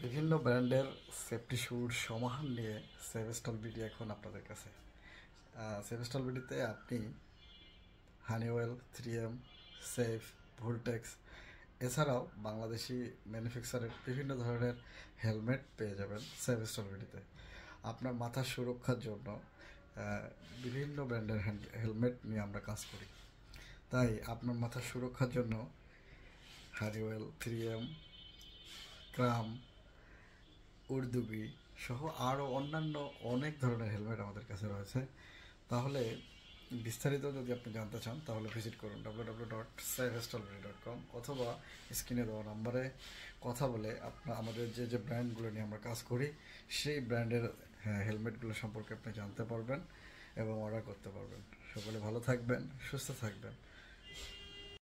বিভিন্ন ব্র্যান্ডের সেফটি শুর সমাহার নিয়ে সেভেস্টল বিডি এখন আপনাদের কাছে। সেভেস্টল বিডিতে আপনি হানিওয়েল, 3M, সেফ, ভোল্টেক্স এছাড়াও বাংলাদেশি ম্যানুফ্যাকচারের বিভিন্ন ধরনের হেলমেট পেয়ে যাবেন সেভেস্টল বিডিতে। আপনার মাথার সুরক্ষার জন্য বিভিন্ন ব্র্যান্ডের হেলমেট নিয়ে আমরা কাজ করি। তাই আপনার মাথার সুরক্ষার জন্য হানিওয়েল, 3M, ক্রাম, উর্দুগি সহ আরও অন্যান্য অনেক ধরনের হেলমেট আমাদের কাছে রয়েছে। তাহলে বিস্তারিত যদি আপনি জানতে চান তাহলে ভিজিট করুন www.safestolbody.com অথবা স্ক্রিনে দেওয়া নাম্বারে কথা বলে আমাদের যে ব্র্যান্ডগুলো নিয়ে আমরা কাজ করি সেই ব্র্যান্ডের হেলমেটগুলো সম্পর্কে আপনি জানতে পারবেন এবং অর্ডার করতে পারবেন। সকলে ভালো থাকবেন, সুস্থ থাকবেন।